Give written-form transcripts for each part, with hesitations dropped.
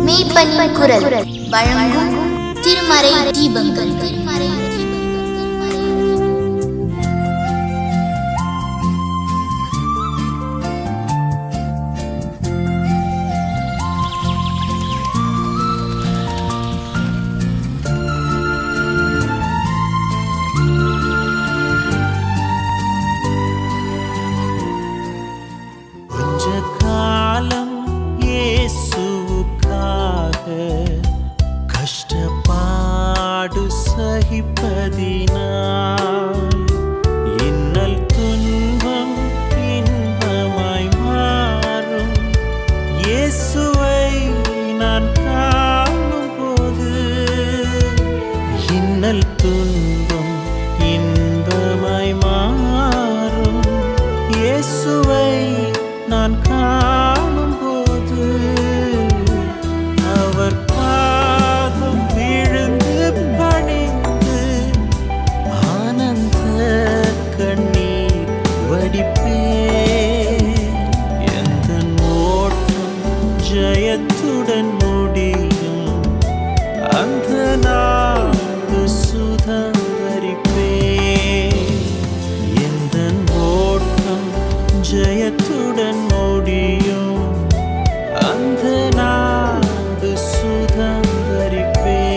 மெய்ப்பனின் குரல் வழங்கும் திருமறை தீபங்கள். கஷ்டப்பாடு சகிப்பதினால் இன்னல் துன்பம் இன்பமாய் மாறும். இயேசுவை நான் காணும்போது இன்னல் துன்பம் இன்பமாய் மாறும். இயேசுவை நான் காணும்போது அவர் பாதம் விழுந்து பணிந்து ஆனந்த கண்ணீர் வடிப்பேன். எந்த ஓட்டம் ஜெயத்துடன் முடியும், அந்த நாடு சுதந்தரிப்பேன். எந்த ஓட்டம் ஜெயத்துடன் முடியும், அந்த நாடு சுதந்தரிப்பேன்.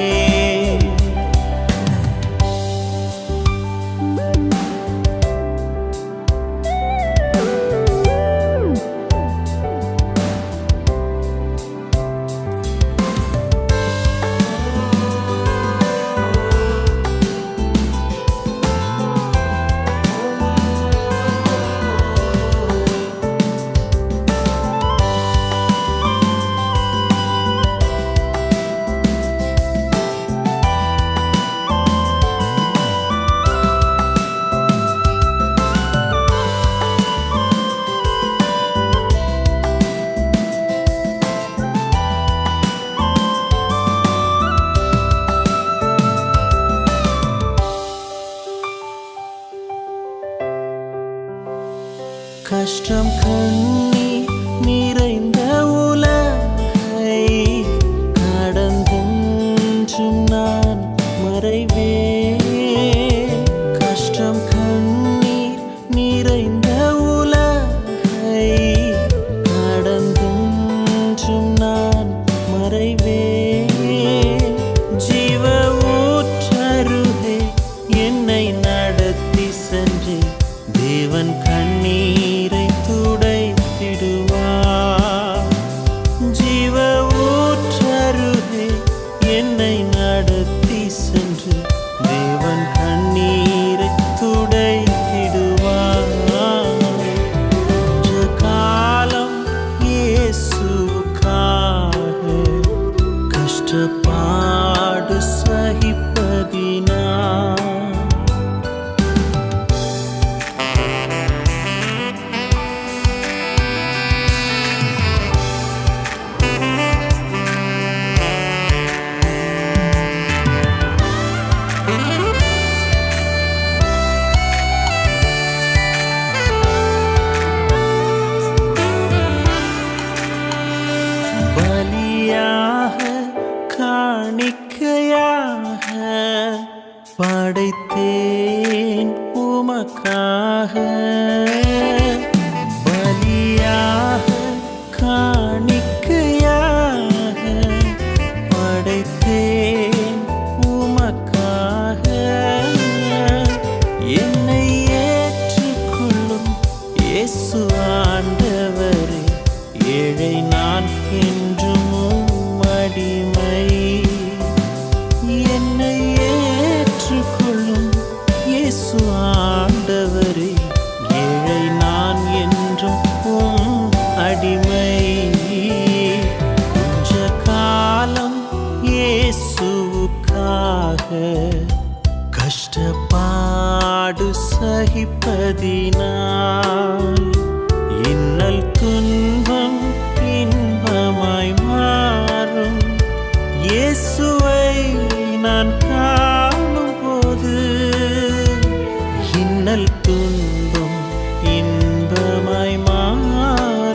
கஷ்டம் கண்ணீர் நிறைந்த உலகை கடந்தும் நான் மறைவேன். கஷ்டம் கண்ணீர் நிறைந்த உலகை கடந்தும் நான் மறைவேன். ஜீவ ஊற்றருகே என்னை நடத்தி சென்று தேவன் கண்ணீரை துடைத்திடுவார். ஜீவ ஊற்றருகே என்னை நடத்தி சென்று தேவன் கண்ணீரை துடைத்திடுவார். கொஞ்ச காலம் இயேசுவுக்காக கஷ்டப்பாடு சகிப்பதினால் காணிக்கையாக படைத்தேன் உமக்காக. பலியாக காணிக்கையாக படைத்தேன் உமக்காக. என்னை ஏற்றுக்கொள்ளும் இயேசு ஆண்டவரே, ஏழை நான் என்றும் அடிமை. என்னை ஏற்றுக்கொள்ளும் இயேசு ஆண்டவரே, ஏழை நான் என்றும் அடிமை. கொஞ்ச காலம் இயேசுவுக்காக கஷ்டப்பாடு சகிப்பதினால் இன்னல் துன்பம் இன்பமாய் மாறும். இயேசுவை நான் காணும்போது இன்னல் துன்பம் இன்பமாய் மாறும்.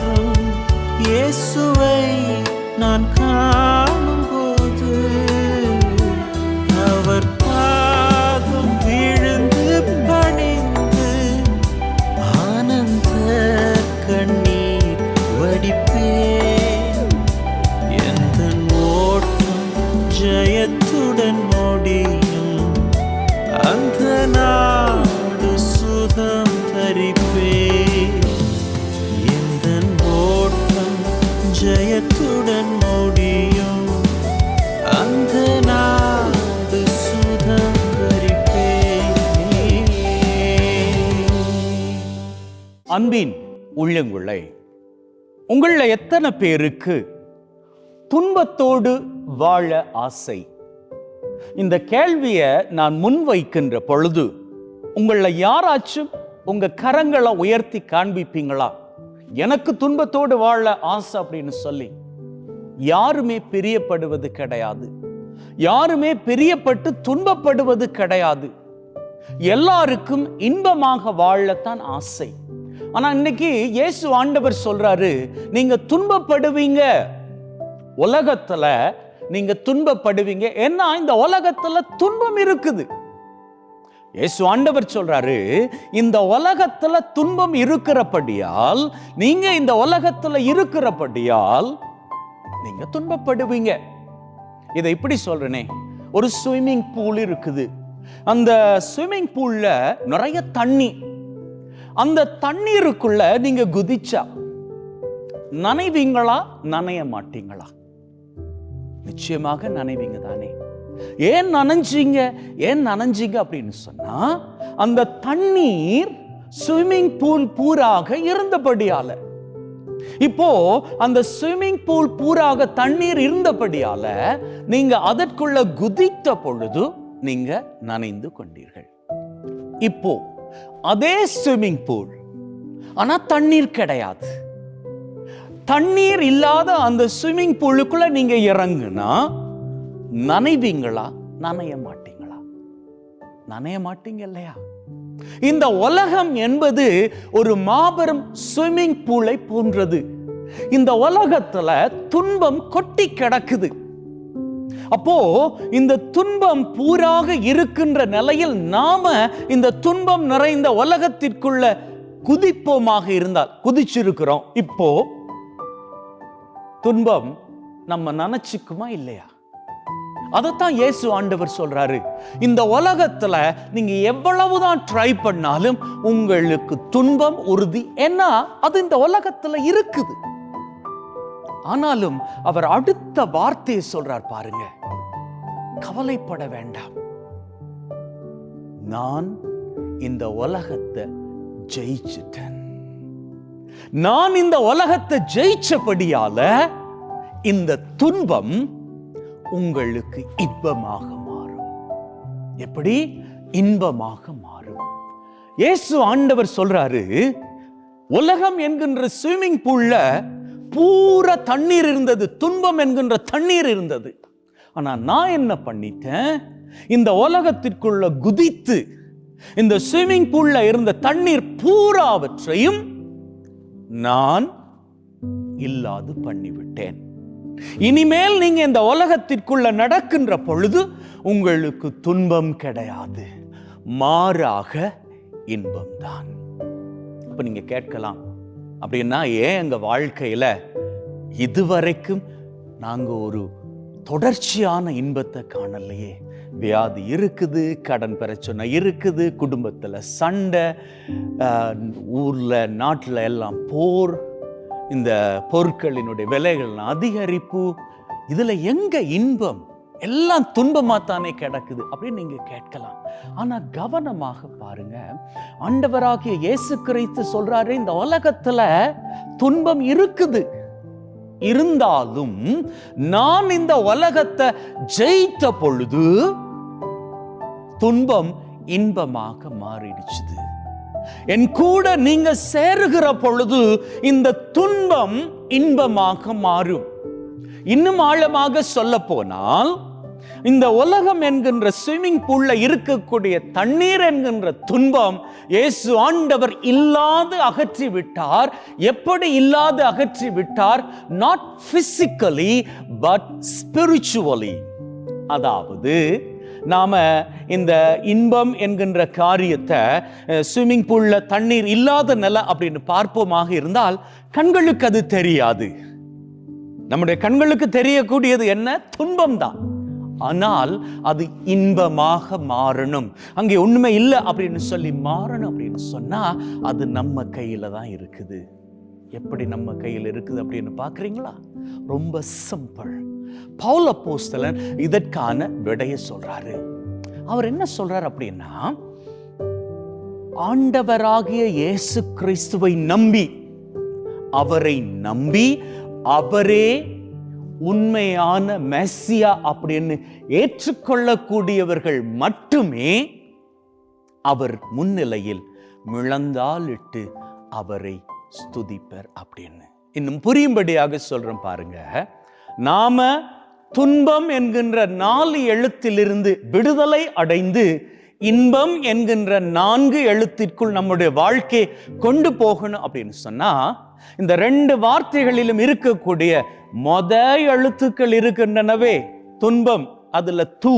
அன்பின் உள்ளங்களே, உங்கள எத்தனை பேருக்கு துன்பத்தோடு வாழ ஆசை? இந்த கேள்வியை நான் முன்வைக்கின்ற பொழுது உங்கள யாராச்சும் உங்க கரங்களை உயர்த்தி காண்பிப்பீங்களா? எனக்கு துன்பத்தோடு வாழ ஆசை அப்படின்னு சொல்லி. யாருமே பிரியப்படுவது கிடையாது, யாருமே பிரியப்பட்டு துன்பப்படுவது கிடையாது. எல்லாருக்கும் இன்பமாக வாழத்தான் ஆசை. ஆனா இன்னைக்கு இயேசு ஆண்டவர் சொல்றாரு, நீங்க துன்பப்படுவீங்க, உலகத்துல நீங்க துன்பப்படுவீங்க. ஏன்னா இந்த உலகத்துல துன்பம் இருக்குது. இயேசு ஆண்டவர் சொல்றாரு, இந்த உலகத்துல துன்பம் இருக்கிறபடியால், நீங்க இந்த உலகத்துல இருக்கிறபடியால் நீங்க துன்பப்படுவீங்க. இதை இப்படி சொல்றேனே, ஒரு ஸ்விம்மிங் பூல் இருக்குது. அந்த ஸ்விம்மிங் பூல்ல நிறைய தண்ணி. அந்த தண்ணீருக்குள்ள நீங்க குதிச்சா நனைவீங்களா, நனைய மாட்டீங்களா? நிச்சயமாக நனைவீங்க தானே. ஏன் நனைஞ்சீங்க அப்படின்னு சொன்னா, அந்த தண்ணீர் ஸ்விம்மிங் பூல் பூராக இருந்தபடியால. இப்போ அந்த ஸ்விம்மிங் பூல் பூராக தண்ணீர் இருந்தபடியால நீங்க அதற்குள்ள குதித்த பொழுது நீங்க நனைந்து கொண்டீர்கள். இப்போ அதே ஸ்விம்மிங் பூல், ஆனா தண்ணீர் கிடையாது. தண்ணீர் இல்லாத அந்த ஸ்விம்மிங் பூலுக்குள்ள நீங்க இறங்குனா நனைவீங்களா, நனைய மாட்டீங்களா? நனைய மாட்டீங்க இல்லையா? இந்த உலகம் என்பது ஒரு மாபெரும் ஸ்விம்மிங் பூலை போன்றது. இந்த உலகத்துல துன்பம் கொட்டி கிடக்குது. அப்போ இந்த துன்பம் பூராக இருக்கின்ற நிலையில் நாம இந்த துன்பம் நிறைந்த உலகத்திற்குள்ள குதிப்போமாக இருந்தால், குதிச்சிருக்கிறோம். இப்போ துன்பம் நம்ம நினைச்சுக்குமா இல்லையா? அதைத்தான் இயேசு ஆண்டவர் சொல்றாரு, இந்த உலகத்துல நீங்க எவ்வளவுதான் ட்ரை பண்ணாலும் உங்களுக்கு துன்பம் உறுதி. ஏன்னா அது இந்த உலகத்துல இருக்குது. ஆனாலும் அவர் அடுத்த வார்த்தையை சொல்றார் பாருங்க, கவலைப்பட வேண்டாம், நான் இந்த உலகத்தை ஜெயிச்சிட்டேன். நான் இந்த உலகத்தை ஜெயிச்சபடியால இந்த துன்பம் உங்களுக்கு இன்பமாக மாறும். எப்படி இன்பமாக மாறும்? இயேசு ஆண்டவர் சொல்றாரு, உலகம் என்கின்ற ஸ்விம்மிங் பூல்ல பூரா தண்ணீர் இருந்தது, துன்பம் என்கின்ற தண்ணீர் இருந்தது. ஆனா நான் என்ன பண்ணிட்டேன், இந்த உலகத்திற்குள்ள குதித்து இந்த ஸ்விம்மிங் பூல்ல இருந்த தண்ணீர் பூராவற்றையும் நான் இல்லாது பண்ணிவிட்டேன். இனிமேல் நீங்க இந்த உலகத்திற்குள்ள நடக்கின்ற பொழுது உங்களுக்கு துன்பம் கிடையாது, மாறாக இன்பம் தான். அப்ப நீங்க கேட்கலாம், அப்படின்னா ஏன் எங்க வாழ்க்கையில இதுவரைக்கும் நாங்க ஒரு தொடர்ச்சியான இன்பத்தை காணலையே? வியாதி இருக்குது, கடன் பிரச்சனை இருக்குது, குடும்பத்துல சண்டை, ஊர்ல நாட்டுல எல்லாம் போர், இந்த பொருட்களினுடைய விலைகள் அதிகரிப்பு, இதுல எங்க இன்பம்? எல்லாம் துன்பமாத்தானே கிடக்குது அப்படின்னு நீங்க கேட்கலாம். ஆனா கவனமாக பாருங்க, ஆண்டவராகிய இயேசு கிறிஸ்து சொல்றாரு, இந்த உலகத்துல துன்பம் இருக்குது, இருந்தாலும் நான் இந்த உலகத்தை ஜெயித்த பொழுது துன்பம் இன்பமாக மாறிடுச்சு. என் கூட நீங்க சேருகிற பொழுது இந்த துன்பம் இன்பமாக மாறும். இன்னும் ஆழமாக சொல்ல போனால், இந்த உலகம் என்கின்ற ஸ்விம்மிங் பூல்ல இருக்கக்கூடிய தண்ணீர் என்கின்ற துன்பம் இயேசு ஆண்டவர் இல்லாது அகற்றி விட்டார். எப்படி இல்லாது அகற்றி விட்டார்? Not physically but spiritually. அதாவது நாம இந்த இன்பம் என்கின்ற காரியத்தை ஸ்விம்மிங் பூல்ல தண்ணீர் இல்லாத நிலை அப்படின்னு பார்ப்போமாக இருந்தால் கண்களுக்கு அது தெரியாது. நம்முடைய கண்களுக்கு தெரியக்கூடியது என்ன? துன்பம் தான். ஆனால் அது இன்பமாக மாறணும். அங்கே உண்மை இல்லை அப்படின்னு சொல்லி மாறணும் அப்படின்னு சொன்னா அது நம்ம கையில தான் இருக்குது. எப்படி நம்ம கையில் இருக்குது அப்படின்னு பார்க்குறீங்களா? ரொம்ப சிம்பிள். பவுல் அப்போஸ்தலன் இதற்கான விடையை சொல்றாரு. அவர் என்ன சொல்றார் அப்படின்னா, ஆண்டவராகிய இயேசு கிறிஸ்துவை நம்பி அவரே உண்மையான மெஸ்ஸியா அப்படின்னு ஏற்றுக்கொள்ளக்கூடியவர்கள் மட்டுமே அவர் முன்னிலையில் முழந்தாளிட்டு அவரை ஸ்துதிப்பர் அப்படின்னு. இன்னும் புரியும்படியாக சொல்றேன் பாருங்க. நாம துன்பம் என்கின்ற 4 எழுத்திலிருந்து விடுதலை அடைந்து இன்பம் என்கின்ற 4 எழுத்திற்குள் நம்முடைய வாழ்க்கையை கொண்டு போகணும் அப்படின்னு சொன்னா, இந்த 2 வார்த்தைகளிலும் இருக்கக்கூடிய எழுத்துக்கள் இருக்கின்றனவே, துன்பம் அதுல து,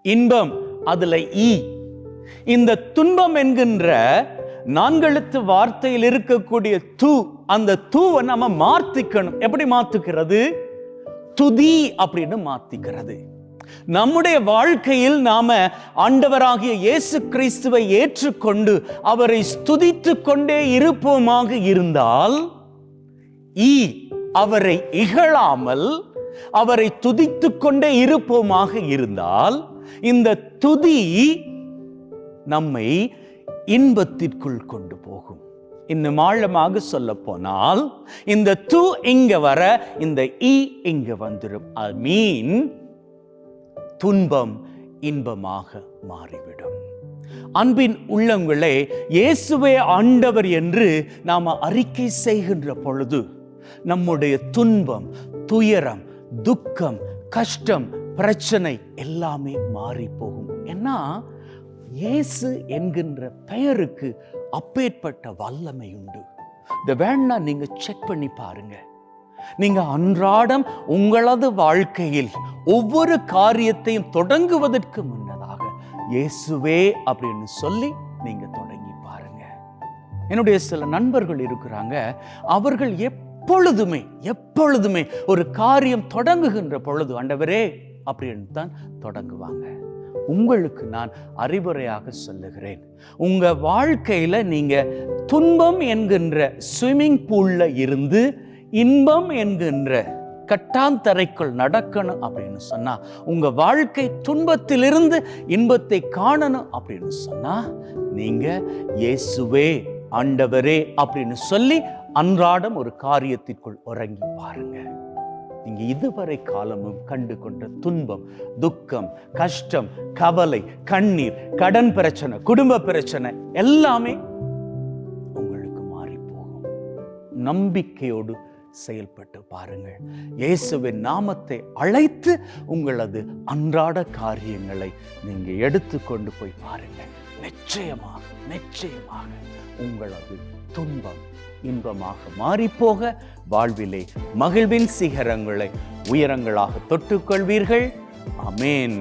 இன்பம் அதுல ஈ. இந்த துன்பம் என்கின்ற 4 எழுத்து வார்த்தையில் இருக்கக்கூடிய து, அந்த தூவை நம்ம மாத்திக்கணும். எப்படி மாத்துக்கிறது? துதி அப்படின்னு மாத்திக்கிறது. நம்முடைய வாழ்க்கையில் நாம ஆண்டவராகிய இயேசு கிறிஸ்துவை ஏற்றுக்கொண்டு அவரை ஸ்துதித்து கொண்டே இருப்போமாக இருந்தால், அவரை இகழாமல் அவரை துதித்து கொண்டே இருப்போமாக இருந்தால், இந்த துதி நம்மை இன்பத்திற்குள் கொண்டு போகும். இன்னும் ஆழமாக சொல்ல போனால், இந்த து இங்க வர இந்த ஈ இங்க வந்துடும். ஐ மீன், துன்பம் இன்பமாக மாறிவிடும். அன்பின் உள்ளங்களே, இயேசுவே ஆண்டவர் என்று நாம அறிக்கை செய்கின்ற பொழுது நம்முடைய துன்பம், துயரம், துக்கம், கஷ்டம், பிரச்சனை எல்லாமே மாறி போகும். ஏன்னா இயேசு என்கின்ற பெயருக்கு அப்பேற்பட்ட வல்லமை உண்டு. இதை வேணா நீங்க செக் பண்ணி பாருங்க. நீங்க அன்றாடம் உங்களது வாழ்க்கையில் ஒவ்வொரு காரியத்தையும் தொடங்குவதற்கு முன்னதாக இயேசுவே அப்படின்னு சொல்லி நீங்க தொடங்கி பாருங்க. என்னுடைய சில நண்பர்கள் இருக்கிறாங்க, அவர்கள் எப்பொழுதுமே ஒரு காரியம் தொடங்குகின்ற பொழுது ஆண்டவரே அப்படின்னு தான் தொடங்குவாங்க. உங்களுக்கு நான் அறிவுரையாக சொல்லுகிறேன், உங்க வாழ்க்கையில நீங்க துன்பம் என்கின்ற ஸ்விம்மிங் பூல்ல இருந்து இன்பம் என்கின்ற கட்டாந்தரைக்குள் நடக்கணும் அப்படின்னு சொன்னா, உங்க வாழ்க்கை துன்பத்திலிருந்து இன்பத்தை காணணும் அப்படின்னு சொன்னா, நீங்க இயேசுவே ஆண்டவரே அப்படின்னு சொல்லி அன்றாடம் ஒரு காரியத்திற்குள் உறங்கி பாருங்க. நீங்க இதுவரை காலமும் கண்டு கொண்ட துன்பம், துக்கம், கஷ்டம், கவலை, கண்ணீர், கடன் பிரச்சனை, குடும்ப பிரச்சனை எல்லாமே உங்களுக்கு மாறி போகும். நம்பிக்கையோடு செயல்பட்டு பாருங்கள். இயேசுவின் நாமத்தை அழைத்து உங்களது அன்றாட காரியங்களை நீங்க எடுத்துக்கொண்டு போய் பாருங்கள். நிச்சயமாக உங்களது துன்பம் இன்பமாக மாறிப்போக, வாழ்விலே மகிழ்வின் சிகரங்களை உயரங்களாக தொட்டுக்கொள்வீர்கள். ஆமென்.